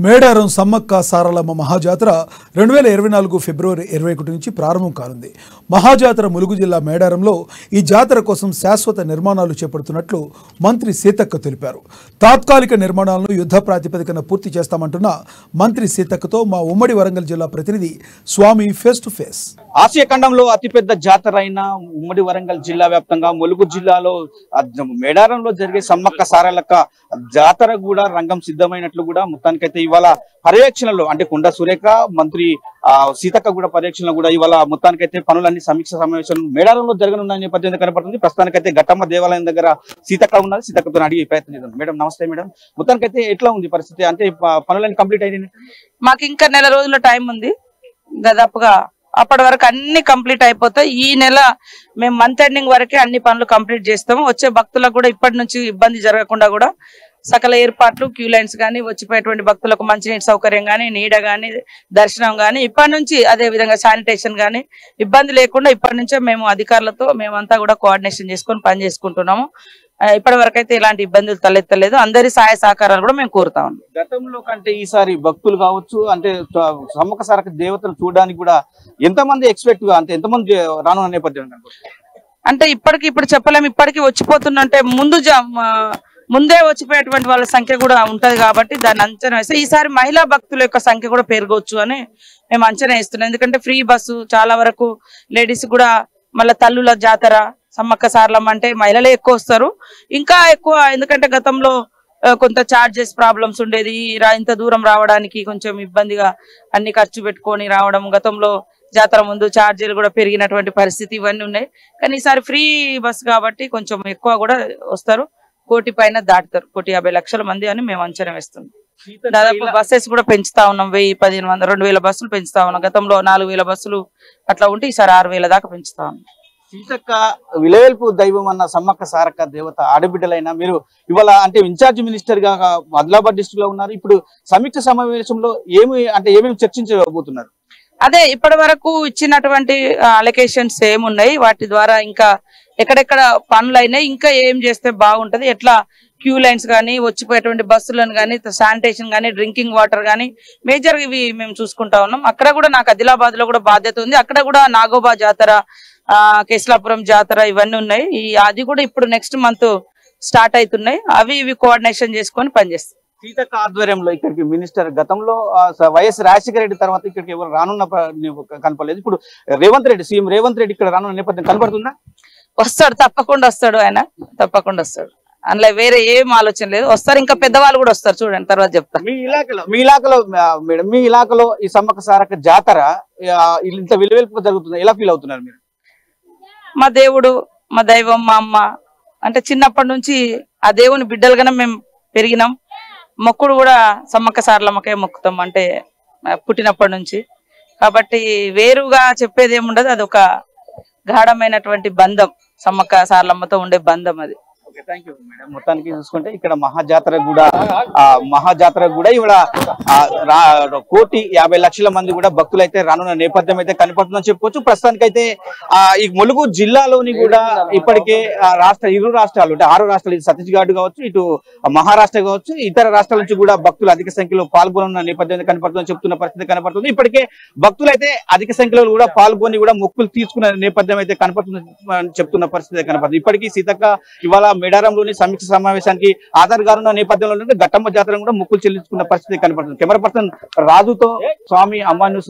మేడారం సమ్మక్క సారలమ్మ మహాజాతర 2024 ఫిబ్రవరి 21 నుంచి ప్రారంభం కానుంది. మహాజాతర ములుగు జిల్లా మేడారంలో ఈ జాతర కోసం శాశ్వత నిర్మాణాలు చేపడుతున్నట్లు మంత్రి సీతక్క తెలిపారు. తాత్కాలిక నిర్మాణాలను యుద్ధ ప్రాతిపదికన పూర్తి చేస్తామంటున్న మంత్రి సీతక్కతో మా ఉమ్మడి వరంగల్ జిల్లా ప్రతినిధి స్వామి ఫేస్ టు ఫేస్. ఆసియా ఖండంలో అతిపెద్ద జాతర అయిన ఉమ్మడి వరంగల్ జిల్లా వ్యాప్తంగా ములుగు జిల్లాలో మేడారంలో జరిగే సమ్మక్క సారలక్క జాతర కూడా రంగం సిద్ధమైనట్లు కూడా మొత్తానికైతే ఇవాళ పర్యవేక్షణలో అంటే కొండ సురేఖ మంత్రి సీతక్క కూడా పర్యవేక్షణలో కూడా ఇవాళ మొత్తానికైతే పనులన్నీ సమీక్ష సమావేశం మేడారంలో జరగనున్న నేపథ్యం కనపడుతుంది. ప్రస్తుతానికైతే ఘట్టమ్మ దేవాలయం దగ్గర సీతక్క ఉన్నారు. సీతక్కతో అడిగే ప్రయత్నం చేద్దాం. మేడం నమస్తే. మేడం మొత్తానికైతే ఎట్లా ఉంది పరిస్థితి? అంటే పనులన్నీ కంప్లీట్ అయినాయి? మాకు ఇంకా నెల రోజుల టైం ఉంది. దాదాపుగా అప్పటి వరకు అన్ని కంప్లీట్ అయిపోతాయి. ఈ నెల మేము మంత్ ఎండింగ్ వరకే అన్ని పనులు కంప్లీట్ చేస్తాము. వచ్చే భక్తులకు కూడా ఇప్పటి నుంచి ఇబ్బంది జరగకుండా కూడా సకల ఏర్పాట్లు, క్యూ లైన్స్ కానీ, వచ్చిపోయేటువంటి భక్తులకు మంచినీటి సౌకర్యం కానీ, నీడ కానీ, దర్శనం కానీ ఇప్పటి నుంచి, అదే విధంగా శానిటేషన్ కానీ ఇబ్బంది లేకుండా ఇప్పటి నుంచే మేము అధికారులతో మేమంతా కూడా కోఆర్డినేషన్ చేసుకొని పని చేసుకుంటున్నాము. ఇప్పటి వరకు అయితే ఇలాంటి ఇబ్బందులు తలెత్తలేదు. అందరి సహాయ సహకారాలు కూడా మేము కోరుతా ఉన్నాం. గతంలో కంటే ఈసారి భక్తులు కావచ్చు అంటే సమ్మక్క సారక్క దేవతలు చూడడానికి కూడా ఎంతమంది ఎక్స్పెక్ట్ గా అంటే ఎంతమంది రానున్న నేపథ్యం అంటే ఇప్పుడు చెప్పలేము. ఇప్పటికీ వచ్చిపోతుందంటే ముందే వచ్చిపోయేటువంటి వాళ్ళ సంఖ్య కూడా ఉంటది కాబట్టి దాన్ని అంచనా వేస్తే ఈసారి మహిళా భక్తుల యొక్క సంఖ్య కూడా పెరగవచ్చు అని మేము అంచనా వేస్తున్నాం. ఎందుకంటే ఫ్రీ బస్సు చాలా వరకు లేడీస్ కూడా, మళ్ళీ తల్లుల జాతర సమ్మక్క సారలమ్మ అంటే మహిళలే ఎక్కువ వస్తారు. ఇంకా ఎక్కువ ఎందుకంటే గతంలో కొంత చార్జెస్ ప్రాబ్లమ్స్ ఉండేది. ఇంత దూరం రావడానికి కొంచెం ఇబ్బందిగా అన్ని ఖర్చు పెట్టుకొని రావడం, గతంలో జాతర ముందు ఛార్జీలు కూడా పెరిగినటువంటి పరిస్థితి ఇవన్నీ ఉన్నాయి. కానీ ఈసారి ఫ్రీ బస్ కాబట్టి కొంచెం ఎక్కువ కూడా వస్తారు. 1 కోటి పైన దాటుతారు. 1,50,00,000 మంది అని మేము అంచనా వేస్తున్నాం. దాదాపు బస్సెస్ కూడా పెంచుతా ఉన్నాం. 1,000, 1,500, 2,000 బస్సులు పెంచుతా ఉన్నాం. గతంలో 4,000 బస్సులు అట్లా ఉంటే ఈసారి 6,000 దాకా పెంచుతా ఉన్నాం. సీతక్క విలవేల్పు దైవం అన్న సమ్మక్క సారక్క దేవత ఆడబిడ్డలైనా మీరు ఇవాళ అంటే ఇన్ఛార్జ్ మినిస్టర్ గా ఆదిలాబాద్ డిస్ట్రిక్ట్ లో ఉన్నారు. ఇప్పుడు సమీక్ష సమావేశంలో ఏమేమి చర్చించబోతున్నారు? అదే ఇప్పటి వరకు ఇచ్చినటువంటి అలొకేషన్స్ ఏమున్నాయి, వాటి ద్వారా ఇంకా ఎక్కడెక్కడ పనులు అయినాయి, ఇంకా ఏం చేస్తే బాగుంటది, ఎట్లా క్యూ లైన్స్ కానీ, వచ్చిపోయేటువంటి బస్సులను కానీ, శానిటేషన్ కానీ, డ్రింకింగ్ వాటర్ కానీ మేజర్ ఇవి మేము చూసుకుంటా ఉన్నాం. అక్కడ కూడా నాకు ఆదిలాబాద్ లో కూడా బాధ్యత ఉంది. అక్కడ కూడా నాగోబా జాతర, కేశలాపురం జాతర ఇవన్నీ ఉన్నాయి. అది కూడా ఇప్పుడు నెక్స్ట్ మంత్ స్టార్ట్ అవుతున్నాయి. ఇవి కోఆర్డినేషన్ చేసుకొని పనిచేస్తాం. సీతక్క ఆధ్వర్యంలో ఇక్కడికి మినిస్టర్ గతంలో వైఎస్ రాజశేఖర రెడ్డి తర్వాత ఇక్కడికి ఎవరు రానున్న కనపడలేదు. ఇప్పుడు సీఎం రేవంత్ రెడ్డి ఇక్కడ రానున్న నేపథ్యం కనపడుతుందా? వస్తాడు, తప్పకుండా వస్తాడు. ఆయన తప్పకుండా వస్తాడు. అందులో వేరే ఏం ఆలోచన లేదు. వస్తారు, ఇంకా పెద్దవాళ్ళు కూడా వస్తారు. చూడండి, తర్వాత చెప్తారు. మీ ఇలాకలో ఈ సమ్మక్క సారక్క జాతర ఇంత విలువెల్పు జరుగుతుంది, ఎలా ఫీల్ అవుతున్నారు మీరు? మా దేవుడు, మా దైవం, మా అమ్మ అంటే చిన్నప్పటి నుంచి ఆ దేవుని బిడ్డలుగానే మేము పెరిగినాం. మొక్కుడు కూడా సమ్మక్క సారలమ్మకే మొక్కుతాం, అంటే పుట్టినప్పటి నుంచి. కాబట్టి వేరుగా చెప్పేది ఏముండదు. అది ఒక గాఢమైనటువంటి బంధం, సమ్మక్క సారలమ్మతో ఉండే బంధం అది. Thank you madam. మొత్తానికి చూసుకుంటే ఇక్కడ మహాజాతర కూడా ఇవాళ 1,50,00,000 మంది కూడా భక్తులు అయితే రానున్న నేపథ్యం అయితే కనపడుతుందని చెప్పుకోవచ్చు. ప్రస్తుతానికైతే ఈ ములుగు జిల్లాలోని కూడా ఇప్పటికే ఇరు రాష్ట్రాలు అంటే 6 రాష్ట్రాలు, ఇటు ఛత్తీస్గఢ్ కావచ్చు, ఇటు మహారాష్ట్ర కావచ్చు, ఇతర రాష్ట్రాల నుంచి కూడా భక్తులు అధిక సంఖ్యలో పాల్గొన్న నేపథ్యం కనపడుతుందని చెప్తున్న పరిస్థితి కనపడుతుంది. ఇప్పటికే భక్తులు అయితే అధిక సంఖ్యలో కూడా పాల్గొని కూడా మొక్కులు తీసుకున్న నేపథ్యం అయితే కనపడుతుందని చెప్తున్న పరిస్థితి కనపడుతుంది. ఇప్పటికీ సీతక్క ఇవాళ మేడారంలోని సమీక్ష సమావేశానికి ఆధారగారున్న నేపథ్యంలో ఘట్టమ్మ జాతర కూడా మొక్కులు చెల్లించుకున్న పరిస్థితి కనపడుతుంది. కెమెరా పర్సన్ రాజుతో స్వామి, అమ్మా న్యూస్.